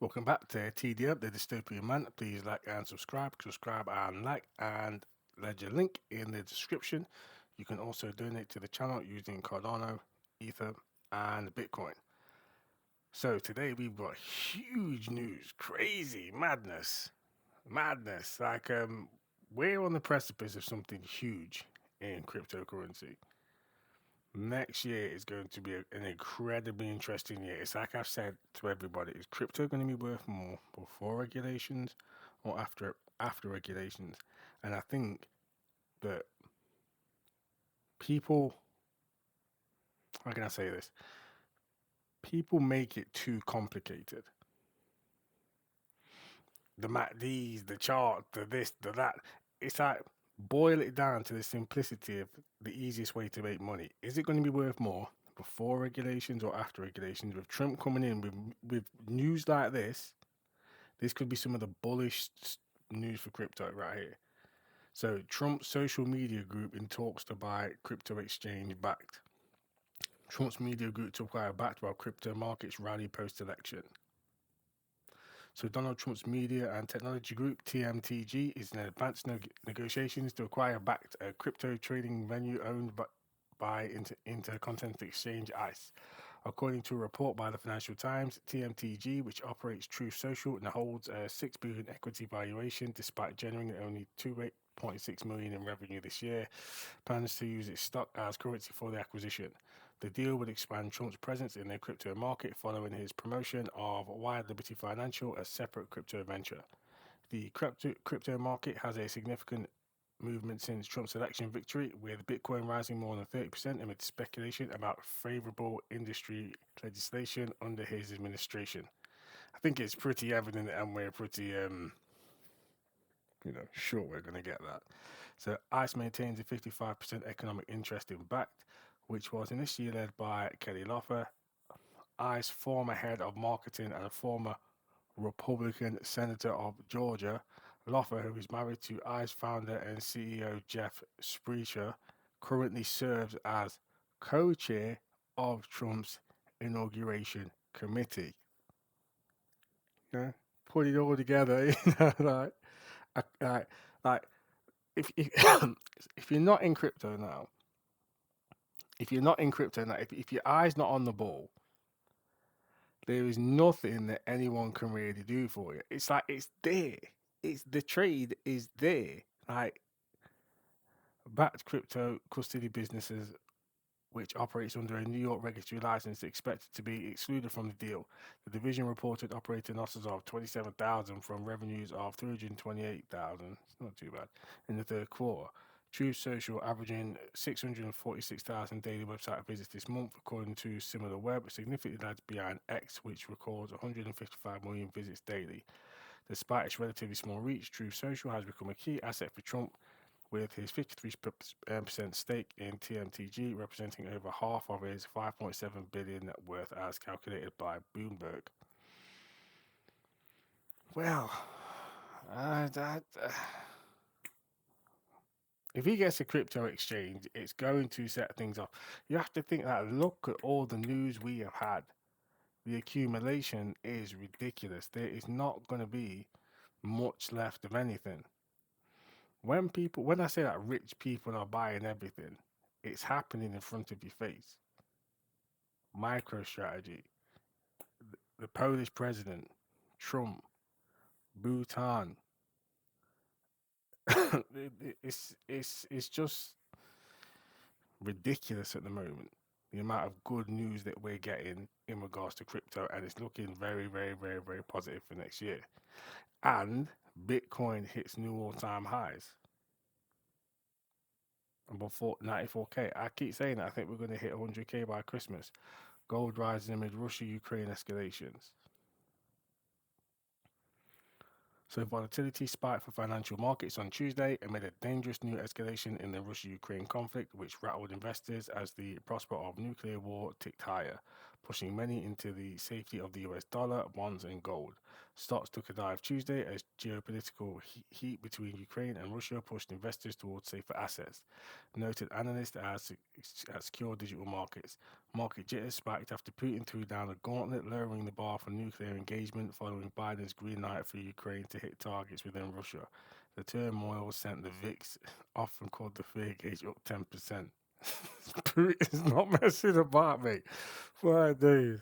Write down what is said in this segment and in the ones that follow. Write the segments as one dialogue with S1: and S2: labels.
S1: Welcome back to TDM, the Dystopian Man. Please like and subscribe and like, and ledger link in the description. You can also donate to the channel using Cardano, Ether, and Bitcoin. So today we've got huge news, crazy madness. We're on the precipice of something huge in cryptocurrency. Next year is going to be an incredibly interesting year. It's like I've said to everybody: is crypto going to be worth more before regulations or after regulations? And I think that people, how can I say this? People make it too complicated. The MACDs, the chart, the this, the that. It's like boil it down to the simplicity of the easiest way to make money. Is it going to be worth more before regulations or after regulations? With Trump coming in with news like this could be some of the bullish news for crypto right here. So Trump's social media group in talks to buy crypto exchange backed. Trump's media group to acquire backed while crypto markets rally post-election. So Donald Trump's media and technology group TMTG is in advanced negotiations to acquire backed a crypto trading venue owned by Intercontinental Exchange ICE. According to a report by the Financial Times, TMTG, which operates Truth Social and holds a 6 billion equity valuation despite generating only 2.6 million in revenue this year, plans to use its stock as currency for the acquisition. The deal would expand Trump's presence in the crypto market following his promotion of Wired Liberty Financial, a separate crypto venture. The crypto market has a significant movement since Trump's election victory, with Bitcoin rising more than 30% amid speculation about favorable industry legislation under his administration. I think it's pretty evident, and we're pretty, sure we're going to get that. So ICE maintains a 55% economic interest in Backed, which was initially led by Kelly Loeffler, ICE former head of marketing and a former Republican senator of Georgia. Loeffler, who is married to ICE founder and CEO Jeff Sprecher, currently serves as co-chair of Trump's inauguration committee. Yeah, put it all together, like, like if if you're not in crypto now, if your eye's not on the ball, there is nothing that anyone can really do for you. It's like it's there. It's the trade is there. Like backed crypto custody businesses which operates under a New York regulatory license expected to be excluded from the deal. The division reported operating losses of 27,000 from revenues of 328,000. It's not too bad in the third quarter. Truth Social averaging 646,000 daily website visits this month, according to SimilarWeb, significantly lags behind X, which records 155 million visits daily. Despite its relatively small reach, Truth Social has become a key asset for Trump, with his 53% stake in TMTG representing over half of his 5.7 billion net worth as calculated by Bloomberg. Well, if he gets a crypto exchange, it's going to set things off. You have to think that look at all the news we have had. The accumulation is ridiculous. There is not going to be much left of anything. When I say that rich people are buying everything, it's happening in front of your face. MicroStrategy, the Polish president, Trump, Bhutan. It's just ridiculous at the moment. The amount of good news that we're getting in regards to crypto, and it's looking very, very, very, very positive for next year. And Bitcoin hits new all-time highs above 94k. I keep saying that I think we're going to hit 100k by Christmas. Gold rises amid Russia-Ukraine escalations. So volatility spiked for financial markets on Tuesday amid a dangerous new escalation in the Russia-Ukraine conflict, which rattled investors as the prospect of nuclear war ticked higher. pushing many into the safety of the US dollar, bonds, and gold. Stocks took a dive Tuesday as geopolitical heat between Ukraine and Russia pushed investors towards safer assets, noted analyst at Secure Digital Markets. Market jitters spiked after Putin threw down a gauntlet, lowering the bar for nuclear engagement following Biden's green light for Ukraine to hit targets within Russia. The turmoil sent the VIX, often called the fear gauge, up 10%. Putin's not messing about, mate. 5 days.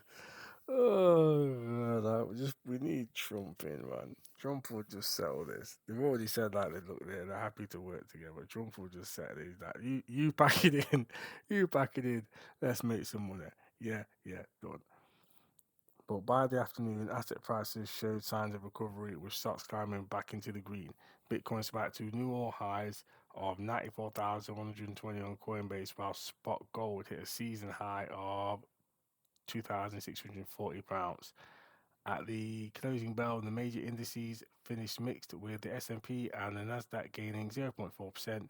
S1: Oh, man, we need Trump in, man. Trump will just settle this. They've already said like, look, they're happy to work together. Trump will just settle it. He's like, you pack it in, you pack it in. Let's make some money. Yeah, done. But by the afternoon, asset prices showed signs of recovery, with stocks climbing back into the green. Bitcoin spiked to new all highs of 94,120 on Coinbase, while spot gold hit a season high of £2,640. At the closing bell, the major indices finished mixed, with the S&P and the Nasdaq gaining 0.4%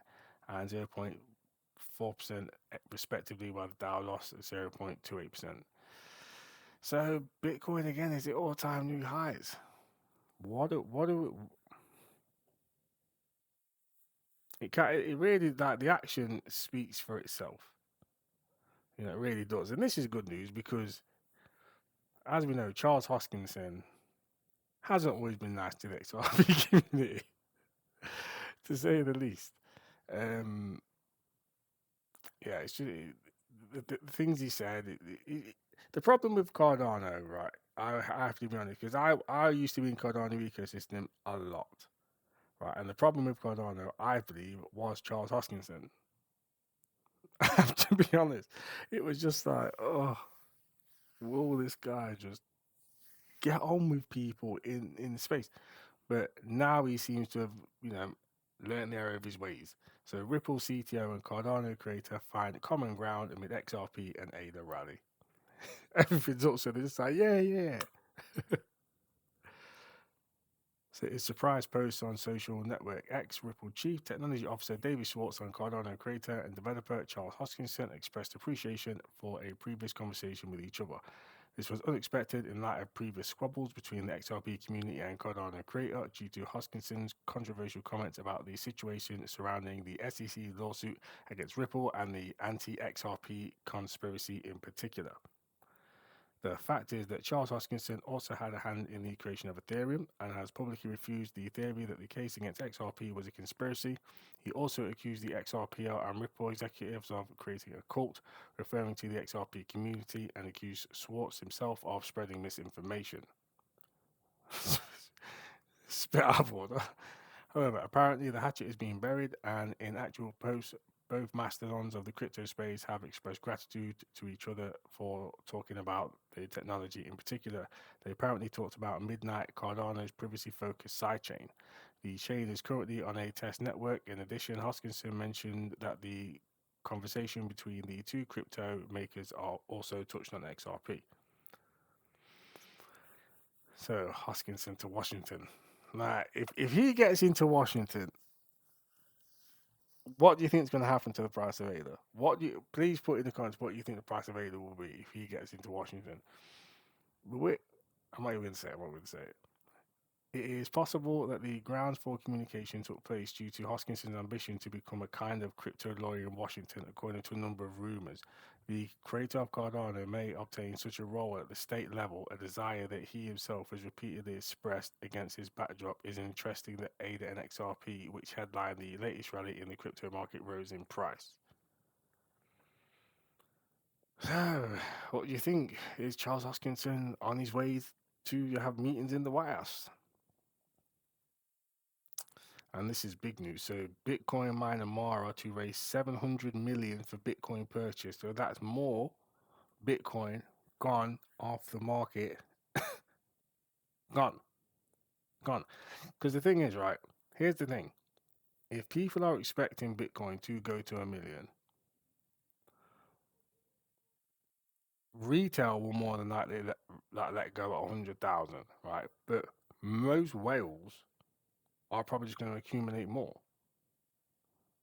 S1: and 0.4% respectively, while the Dow lost 0.28%. So Bitcoin again is at all-time new highs. It really, like, the action speaks for itself. You know, it really does. And this is good news because, as we know, Charles Hoskinson hasn't always been nice to the XRP community, to say the least. Yeah, it's just the things he said. The problem with Cardano, right? I have to be honest, because I used to be in Cardano ecosystem a lot, right? And the problem with Cardano, I believe, was Charles Hoskinson. I have to be honest. It was just like, oh, will this guy just get on with people in space? But now he seems to have, learned the error of his ways. So Ripple CTO and Cardano creator find common ground amid XRP and ADA rally. Everything's up, so they're just like, yeah. So his surprise post on social network X, Ripple Chief Technology Officer David Schwartz and Cardano creator and developer Charles Hoskinson expressed appreciation for a previous conversation with each other. This was unexpected in light of previous squabbles between the XRP community and Cardano creator due to Hoskinson's controversial comments about the situation surrounding the SEC lawsuit against Ripple and the anti-XRP conspiracy in particular. The fact is that Charles Hoskinson also had a hand in the creation of Ethereum and has publicly refused the theory that the case against XRP was a conspiracy. He also accused the XRP and Ripple executives of creating a cult, referring to the XRP community, and accused Schwartz himself of spreading misinformation. Spit out of order. However, apparently the hatchet is being buried, and in actual posts, both mastodons of the crypto space have expressed gratitude to each other for talking about the technology. In particular, they apparently talked about Midnight, Cardano's privacy-focused sidechain. The chain is currently on a test network. In addition, Hoskinson mentioned that the conversation between the two crypto makers are also touched on XRP. So Hoskinson to Washington. Like, if he gets into Washington, what do you think is going to happen to the price of ADA? Please put in the comments what you think the price of ADA will be if he gets into Washington. I'm not even going to say it. I'm not going to say it. It is possible that the grounds for communication took place due to Hoskinson's ambition to become a kind of crypto lawyer in Washington, according to a number of rumors. The creator of Cardano may obtain such a role at the state level, a desire that he himself has repeatedly expressed. Against his backdrop is interesting that ADA and XRP, which headlined the latest rally in the crypto market, rose in price. So, what do you think? Is Charles Hoskinson on his way to have meetings in the White House? And this is big news. So Bitcoin miner Mara to raise 700 million for Bitcoin purchase. So that's more Bitcoin gone off the market. Gone. Because the thing is, right, here's the thing. If people are expecting Bitcoin to go to 1 million, retail will more than likely let go at 100,000, right? But most whales are probably just going to accumulate more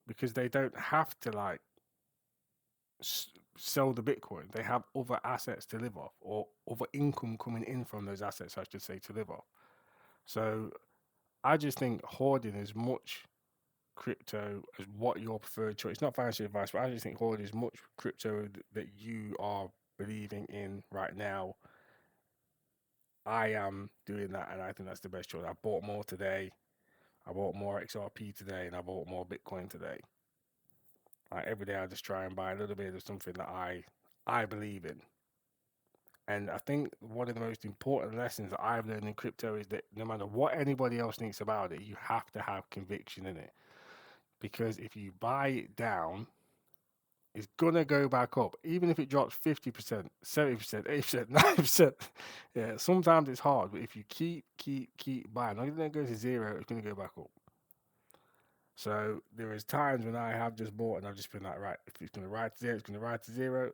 S1: because they don't have to sell the Bitcoin. They have other assets to live off, or other income coming in from those assets, I should say, to live off. So I just think hoarding as much crypto as what your preferred choice. It's not financial advice, but I just think hoarding as much crypto that you are believing in right now. I am doing that, and I think that's the best choice. I bought more today. I bought more XRP today, and I bought more Bitcoin today. Like every day, I just try and buy a little bit of something that I believe in. And I think one of the most important lessons that I've learned in crypto is that no matter what anybody else thinks about it, you have to have conviction in it. Because if you buy it down, it's gonna go back up, even if it drops 50%, 70%, 80%, 90%. Yeah, sometimes it's hard, but if you keep buying, not gonna go to zero, it's gonna go back up. So there is times when I have just bought and I've just been like, right, if it's gonna ride to zero, it's gonna ride to zero.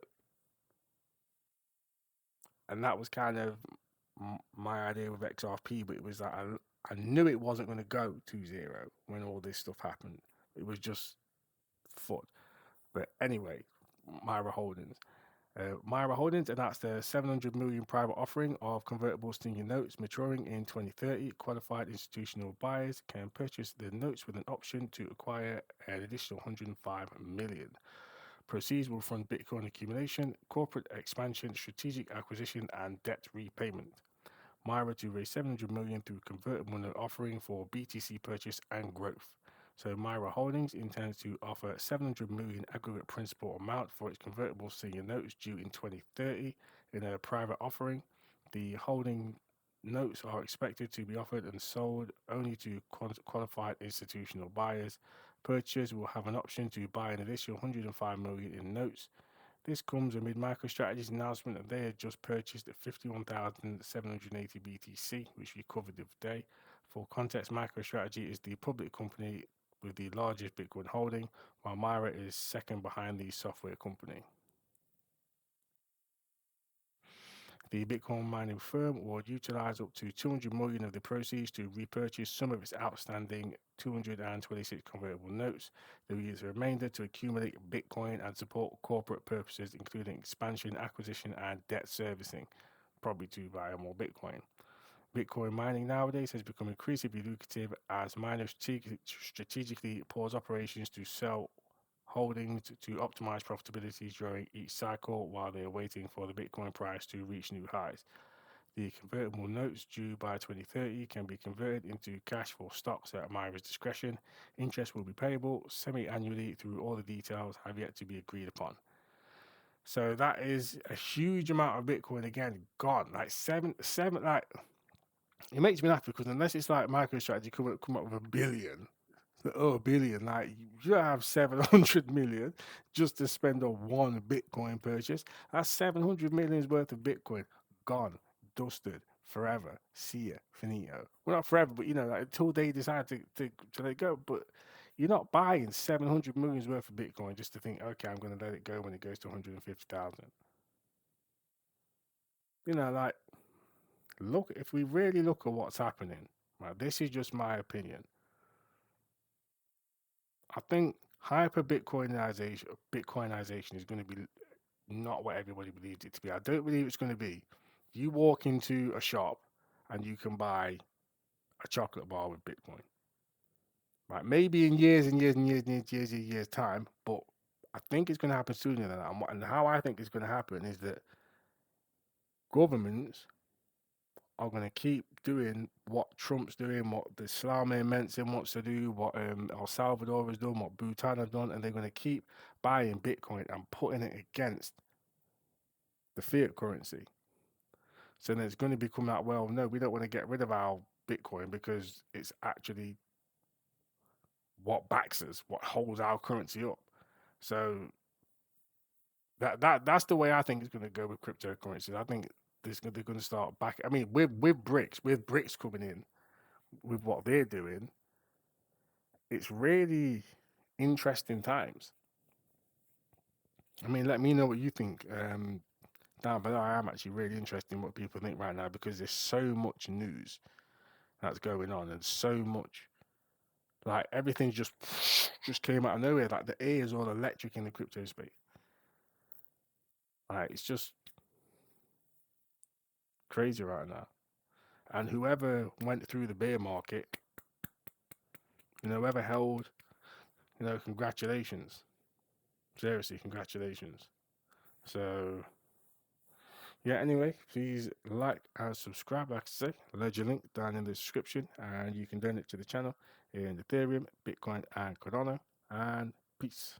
S1: And that was kind of my idea with XRP, but it was like I knew it wasn't going to go to zero when all this stuff happened. It was just fun. But anyway, Myra Holdings. Myra Holdings announced a 700 million private offering of convertible senior notes maturing in 2030. Qualified institutional buyers can purchase the notes with an option to acquire an additional 105 million. Proceeds will fund Bitcoin accumulation, corporate expansion, strategic acquisition, and debt repayment. Myra to raise 700 million through convertible note offering for BTC purchase and growth. So Myra Holdings intends to offer 700 million aggregate principal amount for its convertible senior notes due in 2030 in a private offering. The holding notes are expected to be offered and sold only to qualified institutional buyers. Purchasers will have an option to buy an additional 105 million in notes. This comes amid MicroStrategy's announcement that they had just purchased 51,780 BTC, which we covered the other day. For context, MicroStrategy is the public company with the largest Bitcoin holding, while Myra is second behind the software company. The Bitcoin mining firm would utilize up to 200 million of the proceeds to repurchase some of its outstanding 226 convertible notes. They will use the remainder to accumulate Bitcoin and support corporate purposes, including expansion, acquisition, and debt servicing, probably to buy more Bitcoin. Bitcoin mining nowadays has become increasingly lucrative as miners strategically pause operations to sell holdings to optimize profitability during each cycle while they are waiting for the Bitcoin price to reach new highs. The convertible notes due by 2030 can be converted into cash for stocks at Myra's discretion. Interest will be payable semi-annually through all the details have yet to be agreed upon. So that is a huge amount of Bitcoin again gone. Like seven, like it makes me laugh because unless it's like MicroStrategy come up with a billion, a billion, like you have 700 million just to spend on one Bitcoin purchase. That's 700 millions worth of Bitcoin gone, dusted, forever. See ya, finito. Well, not forever, but like until they decide to let it go. But you're not buying 700 millions worth of Bitcoin just to think, okay, I'm going to let it go when it goes to 150,000. Like look, if we really look at what's happening, right, this is just my opinion. I think hyper Bitcoinization is going to be not what everybody believes it to be. I don't believe it's going to be. You walk into a shop and you can buy a chocolate bar with Bitcoin. Right? Maybe in years and years and years and years time, but I think it's going to happen sooner than that. And how I think it's going to happen is that governments are going to keep doing what Trump's doing, what the Slaughter Menson wants to do, what El Salvador has done, what Bhutan have done, and they're going to keep buying Bitcoin and putting it against the fiat currency. So then it's going to become that, well, no, we don't want to get rid of our Bitcoin because it's actually what backs us, what holds our currency up. So that's the way I think it's going to go with cryptocurrencies. I think they're going to start back. I mean, with BRICS coming in, with what they're doing, it's really interesting times. I mean, let me know what you think down below. I am actually really interested in what people think right now because there's so much news that's going on and so much, like everything just came out of nowhere. Like the air is all electric in the crypto space. Like, it's just crazy right now. And whoever went through the bear market, whoever held, congratulations. Seriously, congratulations. So, yeah, anyway, please like and subscribe. Like I say, ledger link down in the description, and you can donate to the channel in Ethereum, Bitcoin, and Cardano. And peace.